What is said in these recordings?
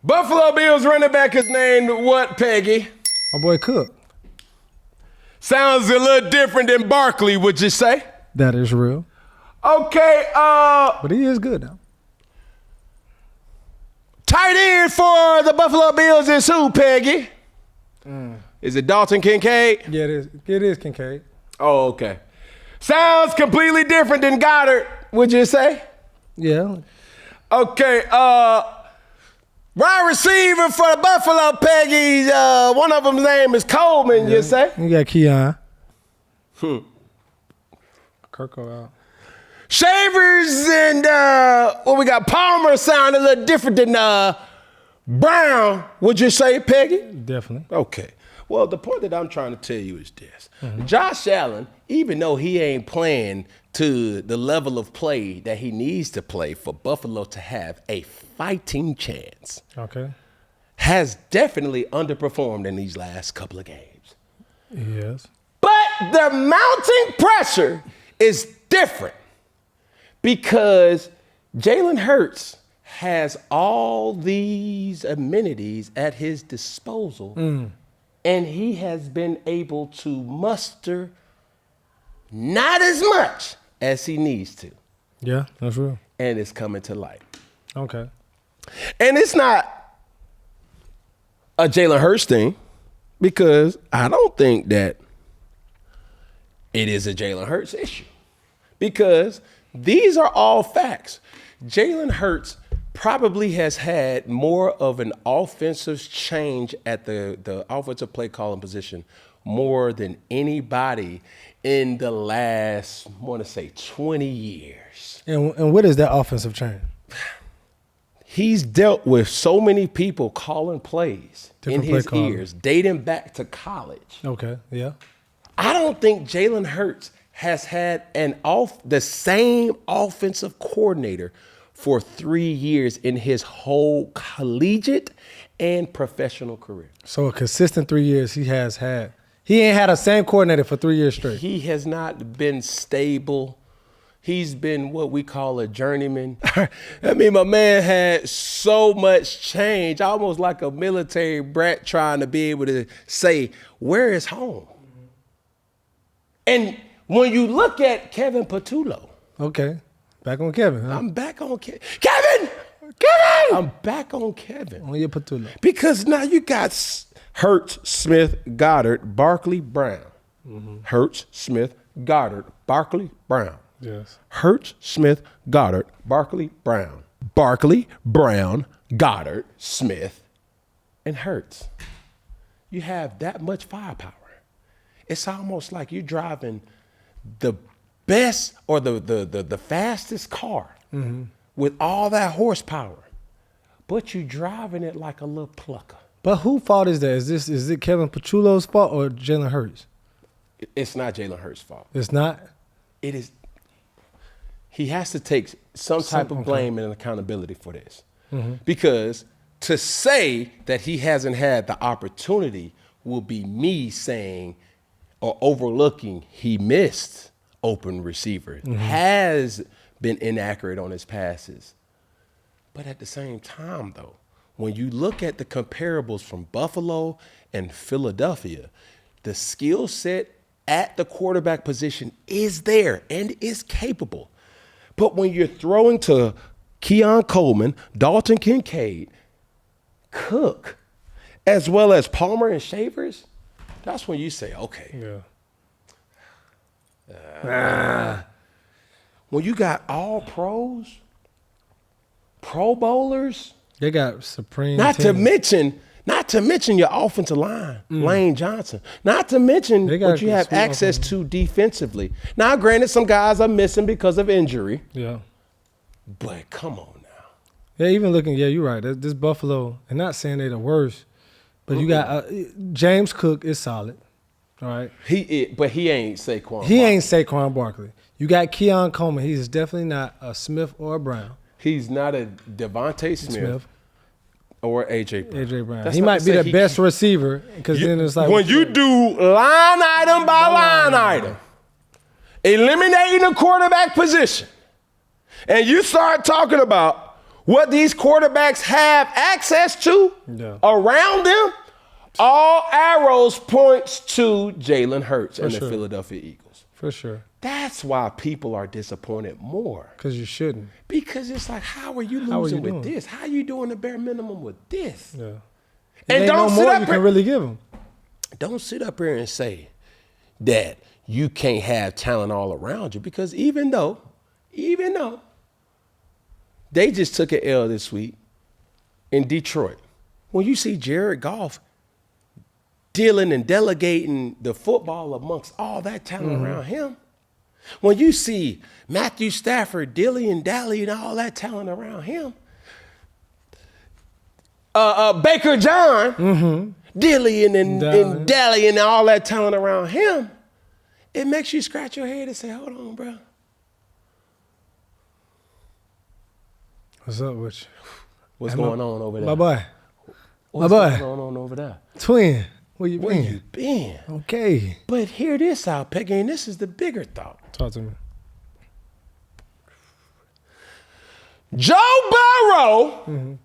Buffalo Bills running back is named what, Peggy? My boy Cook. Sounds a little different than Barkley, would you say? That is real. Okay, But he is good now. tight end for the Buffalo Bills is who, Peggy? Is it Dalton Kincaid? Yeah, it is. It is Kincaid. Oh, okay. Sounds completely different than Goddard, would you say? Yeah. Okay, wide receiver for the Buffalo, Peggy. One of them's name is Coleman, you say? You got Keon. Kirko out. Shavers and we got Palmer sound a little different than Brown, would you say, Peggy? Definitely. Okay. Well, the point that I'm trying to tell you is this. Josh Allen, even though he ain't playing to the level of play that he needs to play for Buffalo to have a fighting chance, Okay. has definitely underperformed in these last couple of games. Yes. But the mounting pressure is different because Jalen Hurts has all these amenities at his disposal, and he has been able to muster not as much as he needs to, Yeah, that's real. and it's coming to light. Okay. And it's not a Jalen Hurts thing because I don't think that it is a Jalen Hurts issue because these are all facts. Jalen Hurts probably has had more of an offensive change at the offensive play calling position more than anybody in the last, I want to say, 20 years. And what is that offensive chain? He's dealt with so many people calling plays Different in play his calling. ears, dating back to college. Okay. Yeah. I don't think Jalen Hurts has had the same offensive coordinator for 3 years in his whole collegiate and professional career. So a consistent 3 years he has had. He ain't had the same coordinator for 3 years straight. He has not been stable. He's been what we call a journeyman. I mean, my man had so much change, almost like a military brat trying to be able to say, where is home? And when you look at Kevin Patullo, Okay. Back on Kevin, huh? I'm back on Kevin. Kevin! I'm back on Kevin. On your Patullo. Because now you got Hurts, Smith, Goddard, Barkley, Brown. Hurts, Smith, Goddard, Barkley, Brown. Yes. Hurts, Smith, Goddard, Barkley, Brown. Barkley, Brown, Goddard, Smith, and Hurts. You have that much firepower. It's almost like you're driving the best or the fastest car with all that horsepower, but you're driving it like a little plucker. But whose fault is that? Is it Kevin Patullo's fault or Jalen Hurts? It's not Jalen Hurts' fault. It's not? It is. He has to take some type of blame and accountability for this. Because to say that he hasn't had the opportunity will be me saying or overlooking he missed open receivers, has been inaccurate on his passes. But at the same time, though, when you look at the comparables from Buffalo and Philadelphia, the skill set at the quarterback position is there and is capable. But when you're throwing to Keon Coleman, Dalton Kincaid, Cook, as well as Palmer and Shavers, that's when you say, okay. Yeah. When you got all pros, Pro Bowlers, They got supreme not team. to mention your offensive line, Lane Johnson. Not to mention They got what you have sweet access to defensively. Now, granted, some guys are missing because of injury, Yeah. but come on now. Yeah, even looking, yeah, you're right. This Buffalo, and not saying they're the worst, but you got James Cook is solid. All right. But he ain't Saquon. He ain't Saquon Barkley. You got Keon Coleman. He's definitely not a Smith or a Brown. He's not a Devontae Smith. Or A.J. Brown. A.J. Brown. That's He not might to be say the best receiver because then it's like when you do line item by line item, eliminating the quarterback position, and you start talking about what these quarterbacks have access to around them, all arrows points to Jalen Hurts and the Philadelphia Eagles. For sure. That's why people are disappointed more. Because you shouldn't. Because it's like, how are you losing with this? How are you doing the bare minimum with this? Yeah. And don't sit up you can really give them. Don't sit up here and say that you can't have talent all around you, because even though they just took an L this week in Detroit, when you see Jared Goff dealing and delegating the football amongst all that talent around him, when you see Matthew Stafford dilly and dally and all that talent around him, Baker John dillying and dallying and all that talent around him, it makes you scratch your head and say, hold on, bro. What's up with you? What's going on over there? Bye-bye. What's going on over there? Twin, where you been? Okay. But hear this out, Peggy, and this is the bigger thought. Talk to me. Joe Burrow,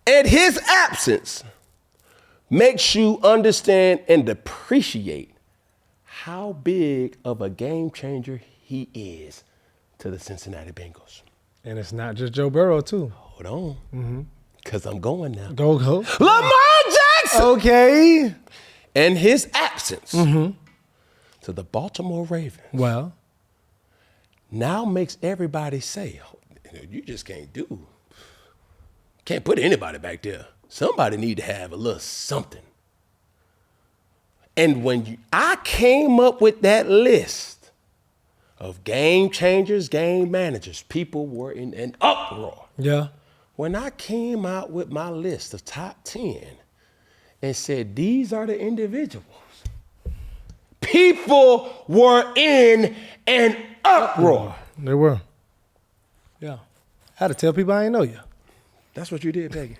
in his absence, makes you understand and appreciate how big of a game changer he is to the Cincinnati Bengals. And it's not just Joe Burrow, too. Hold on, because I'm going now. Go. Lamar Jackson! Okay. In his absence to the Baltimore Ravens. Well. Now makes everybody say, you just can't put anybody back there. Somebody need to have a little something. And when I came up with that list of game changers, game managers, people were in an uproar. Yeah. When I came out with my list of top 10 and said, these are the individuals, people were in an uproar. They were. Yeah. I had to tell people I ain't know you. That's what you did, Peggy.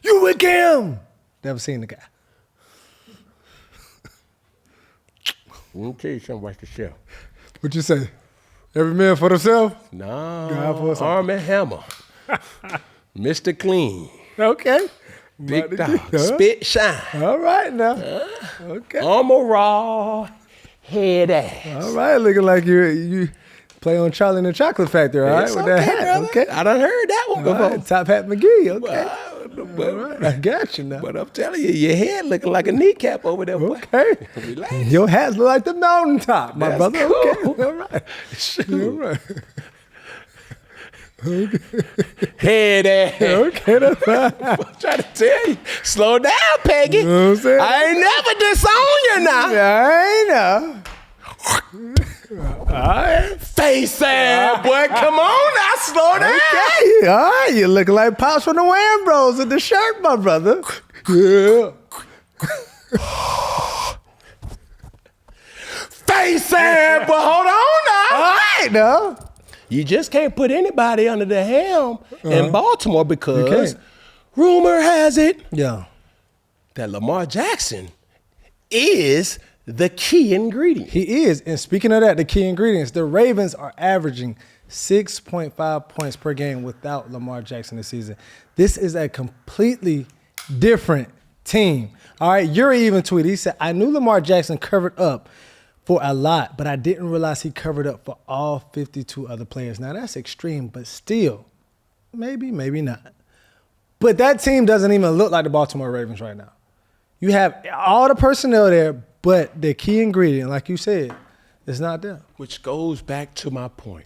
You with him. Never seen the guy. Let me tell you something about the show. What you say? Every man for themselves? No, Arm and Hammer. Mr. Clean. Okay. Big dog. Spit shine. All right now. Okay. Armor raw. Head ass. All right, looking like you play on Charlie and the Chocolate Factory, all right? It's with okay, that hat. brother. Okay. I done heard that one before. Right. Top Hat McGee, okay. But, all right. I got you now. But I'm telling you, your head looking like a kneecap over there, boy. Okay. Relax. Your hats look like the mountaintop, my That's brother. cool. Okay. All right. All right. Head ass. Okay, that's fine. I'm trying to tell you. Slow down, Peggy. You know what I'm saying? I ain't never disown you now. I know. All right. Face ass, boy. Come on now. Slow down. Okay. All right. You looking like Pops from the Wham Bros in the shirt, my brother. Yeah. Face ass, but hold on now. All right, now. You just can't put anybody under the helm in Baltimore because rumor has it that Lamar Jackson is the key ingredient. He is. And speaking of that, the key ingredients, the Ravens are averaging 6.5 points per game without Lamar Jackson this season. This is a completely different team. All right, Yuri even tweeted, he said, I knew Lamar Jackson covered up for a lot, but I didn't realize he covered up for all 52 other players. Now, that's extreme, but still, maybe not. But that team doesn't even look like the Baltimore Ravens right now. You have all the personnel there, but the key ingredient, like you said, is not there. Which goes back to my point.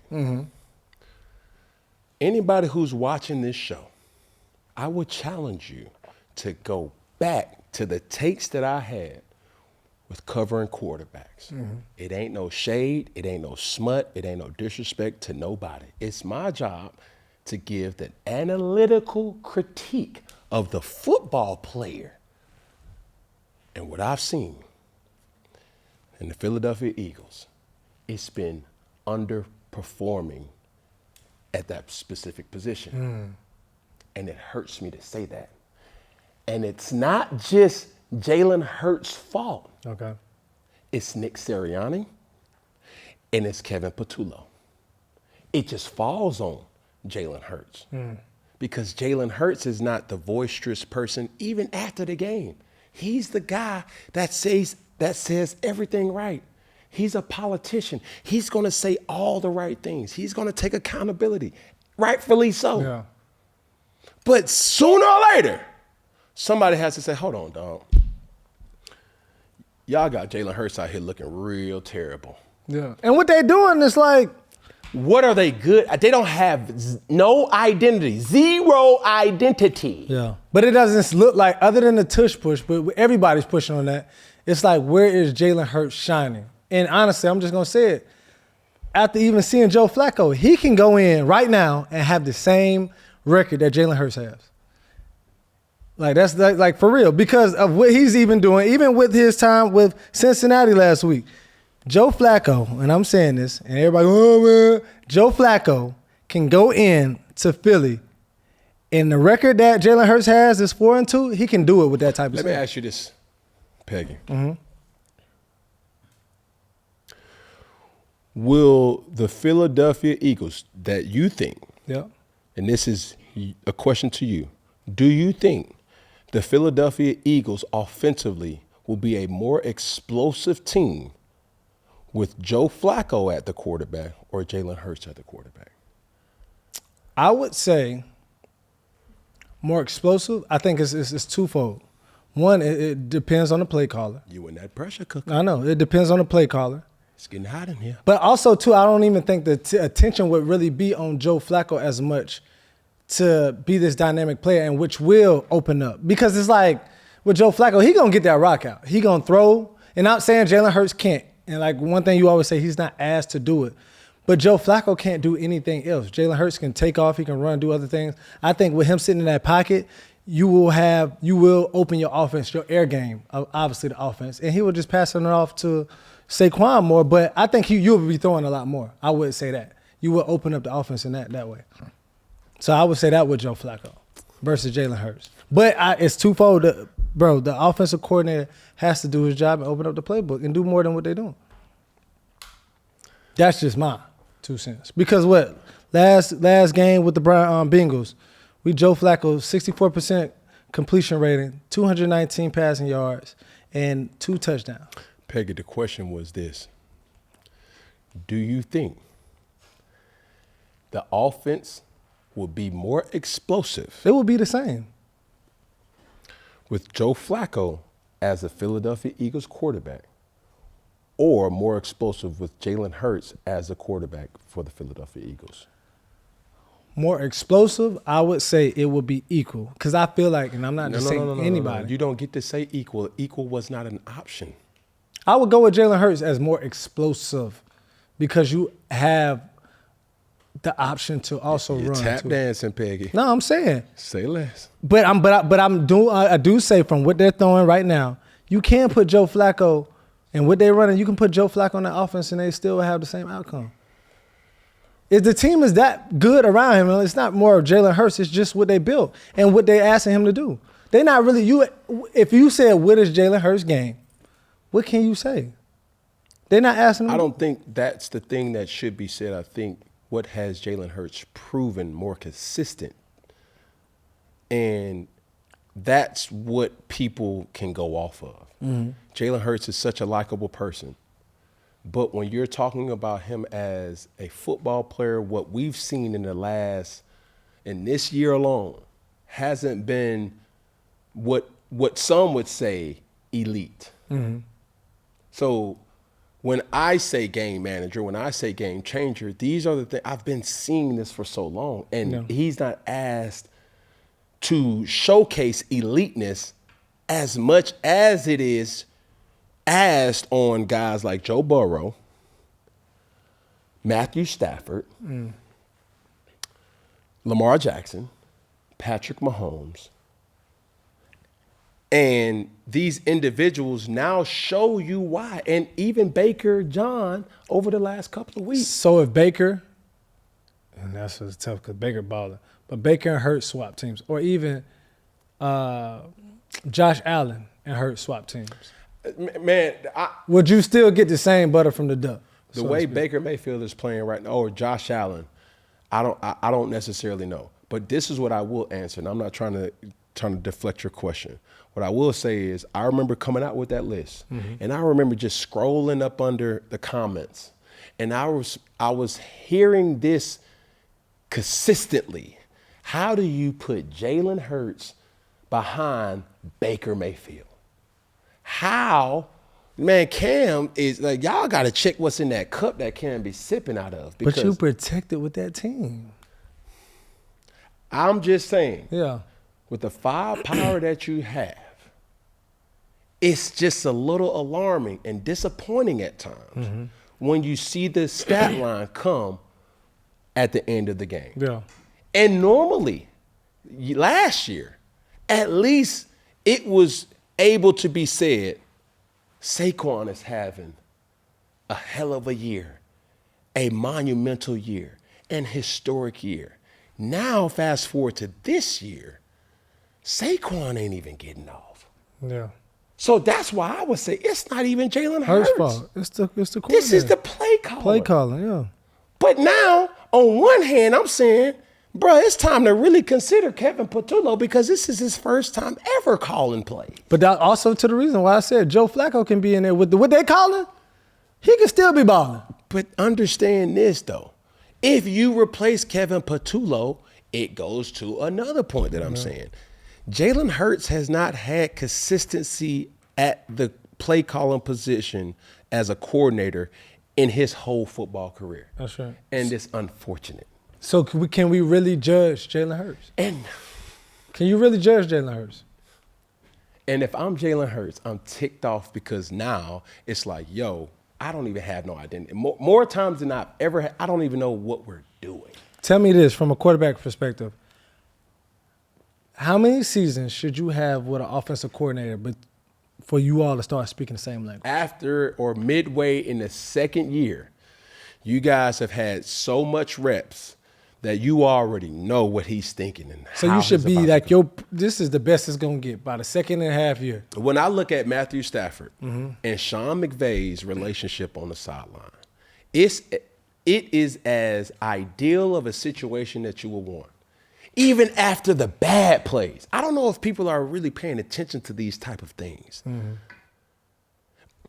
Anybody who's watching this show, I would challenge you to go back to the takes that I had with covering quarterbacks. It ain't no shade, it ain't no smut, it ain't no disrespect to nobody. It's my job to give the analytical critique of the football player. And what I've seen in the Philadelphia Eagles, it's been underperforming at that specific position. And it hurts me to say that. And it's not just Jalen Hurts' fault. Okay. It's Nick Sirianni and it's Kevin Patullo. It just falls on Jalen Hurts. Because Jalen Hurts is not the boisterous person even after the game. He's the guy that says everything right. He's a politician. He's going to say all the right things. He's going to take accountability, rightfully so. Yeah. But sooner or later, somebody has to say, hold on, dog. Y'all got Jalen Hurts out here looking real terrible. Yeah. And what they doing is like, what are they good? They don't have no identity, zero identity. yeah. But it doesn't look like, other than the tush push, but everybody's pushing on that. It's like, where is Jalen Hurts shining? And honestly, I'm just going to say it. After even seeing Joe Flacco, he can go in right now and have the same record that Jalen Hurts has. Like, that's like for real, because of what he's even doing, even with his time with Cincinnati last week. Joe Flacco, and I'm saying this, and everybody, oh man, Joe Flacco can go in to Philly, and the record that Jalen Hurts has is 4-2. He can do it with that type of stuff. Let me ask you this, Peggy. Will the Philadelphia Eagles that you think, Yeah. and this is a question to you, do you think the Philadelphia Eagles offensively will be a more explosive team with Joe Flacco at the quarterback or Jalen Hurts at the quarterback? I would say more explosive. I think it's twofold. One, it depends on the play caller. You in that pressure cooker. I know. It depends on the play caller. It's getting hot in here. But also, too, I don't even think the attention would really be on Joe Flacco as much to be this dynamic player, and which will open up. Because it's like, with Joe Flacco, he going to get that rock out. He going to throw. And I'm saying Jalen Hurts can't. And like one thing you always say, he's not asked to do it. But Joe Flacco can't do anything else. Jalen Hurts can take off. He can run, do other things. I think with him sitting in that pocket, you will open your offense, your air game, obviously the offense. And he will just pass it off to Saquon more. But I think you'll be throwing a lot more. I would say that. You will open up the offense in that way. So I would say that with Joe Flacco versus Jalen Hurts. But it's twofold. Bro, the offensive coordinator has to do his job and open up the playbook and do more than what they're doing. That's just my 2 cents. Because what? Last game with the Bengals, Joe Flacco, 64% completion rating, 219 passing yards, and 2 touchdowns. Peggy, the question was this. Do you think the offense will be more explosive? It will be the same. With Joe Flacco as a Philadelphia Eagles quarterback, or more explosive with Jalen Hurts as a quarterback for the Philadelphia Eagles? More explosive, I would say it would be equal. Because I feel like, and I'm not just saying anybody. No. You don't get to say equal. Equal was not an option. I would go with Jalen Hurts as more explosive because you have the option to also You're run. Tap too. dancing, Peggy. No, I'm saying. Say less. But I do say from what they're throwing right now, you can put Joe Flacco and what they're running, you can put Joe Flacco on the offense and they still have the same outcome. If the team is that good around him, it's not more of Jalen Hurts, it's just what they built and what they're asking him to do. They're not really, if you said, what is Jalen Hurts' game? What can you say? They're not asking him. I don't think that's the thing that should be said. I think what has Jalen Hurts proven more consistent. And that's what people can go off of. Mm-hmm. Jalen Hurts is such a likable person. But when you're talking about him as a football player, what we've seen in this year alone, hasn't been what some would say elite. Mm-hmm. So when I say game manager, when I say game changer, these are the things. I've been seeing this for so long, and he's not asked to showcase eliteness as much as it is asked on guys like Joe Burrow, Matthew Stafford, Lamar Jackson, Patrick Mahomes. And these individuals now show you why. And even Baker John over the last couple of weeks. So if Baker, and that's what's tough because Baker balling, but Baker and Hurts swap teams, or even Josh Allen and Hurts swap teams. Man, would you still get the same butter from the duck? The way Baker Mayfield is playing right now, or Josh Allen, I don't necessarily know. But this is what I will answer, and I'm not trying to deflect your question. What I will say is I remember coming out with that list, and I remember just scrolling up under the comments, and I was hearing this consistently. How do you put Jalen Hurts behind Baker Mayfield? How? Man, Cam is like, y'all got to check what's in that cup that Cam be sipping out of. But you protected with that team. I'm just saying. Yeah. With the firepower that you have, it's just a little alarming and disappointing at times when you see the stat line come at the end of the game. Yeah. And normally, last year, at least it was able to be said, Saquon is having a hell of a year, a monumental year, an historic year. Now, fast forward to this year, Saquon ain't even getting off. Yeah. So that's why I would say it's not even Jalen Hurts. fault. It's the This is the play caller. play calling, yeah. But now, on one hand, I'm saying, bro, it's time to really consider Kevin Patullo because this is his first time ever calling plays. But that also to the reason why I said Joe Flacco can be in there with what they calling, he can still be balling. But understand this, though. If you replace Kevin Patullo, it goes to another point that I'm saying. Jalen Hurts has not had consistency at the play calling position as a coordinator in his whole football career. That's right. And it's unfortunate. So can we really judge Jalen Hurts? And Can you really judge Jalen Hurts? And if I'm Jalen Hurts, I'm ticked off because now it's like, yo, I don't even have no identity. More times than I've ever had, I don't even know what we're doing. Tell me this from a quarterback perspective. How many seasons should you have with an offensive coordinator but for you all to start speaking the same language? After or midway in the second year, you guys have had so much reps that you already know what he's thinking. And So how you should he's be about like, to go. this is the best it's going to get by the second and a half year. When I look at Matthew Stafford and Sean McVay's relationship on the sideline, it is as ideal of a situation that you would want. Even after the bad plays. I don't know if people are really paying attention to these type of things.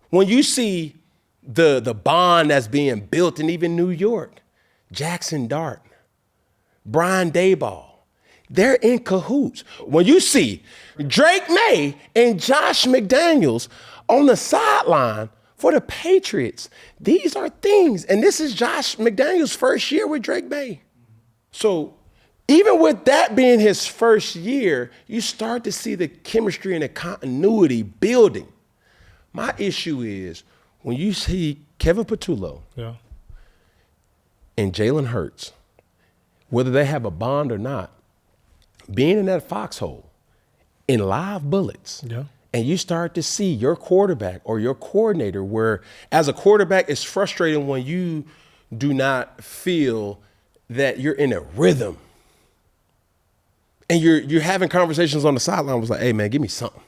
When you see the bond that's being built in even New York, Jackson Dart, Brian Daboll, they're in cahoots. When you see Drake May and Josh McDaniels on the sideline for the Patriots, these are things. And this is Josh McDaniels' first year with Drake May. So even with that being his first year, you start to see the chemistry and the continuity building. My issue is when you see Kevin Patullo and Jalen Hurts, whether they have a bond or not, being in that foxhole in live bullets, and you start to see your quarterback or your coordinator where as a quarterback, it's frustrating when you do not feel that you're in a rhythm. And you're having conversations on the sideline. Was like, hey, man, give me something.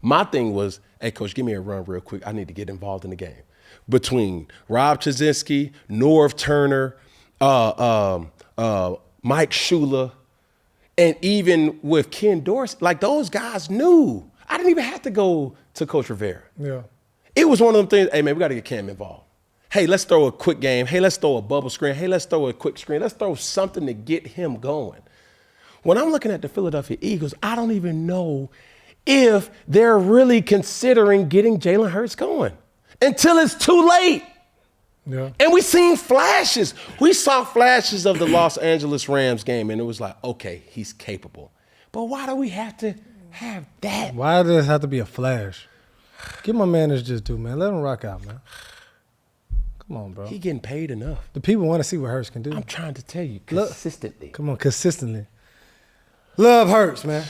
My thing was, hey, coach, give me a run real quick. I need to get involved in the game. Between Rob Chizzinski, Norv Turner, Mike Shula, and even with Ken Dorsey, like those guys knew. I didn't even have to go to Coach Rivera. Yeah. It was one of them things, hey, man, we got to get Cam involved. Hey, let's throw a quick game. Hey, let's throw a bubble screen. Hey, let's throw a quick screen. Let's throw something to get him going. When I'm looking at the Philadelphia Eagles, I don't even know if they're really considering getting Jalen Hurts going until it's too late. Yeah. And we seen flashes. We saw flashes of the Los Angeles Rams game, and it was like, okay, he's capable. But why do we have to have that? Why does it have to be a flash? Give my man his just due, man. Let him rock out, man. Come on, bro. He getting paid enough. The people want to see what Hurts can do. I'm trying to tell you consistently. Come on, consistently. Love Hurts, man.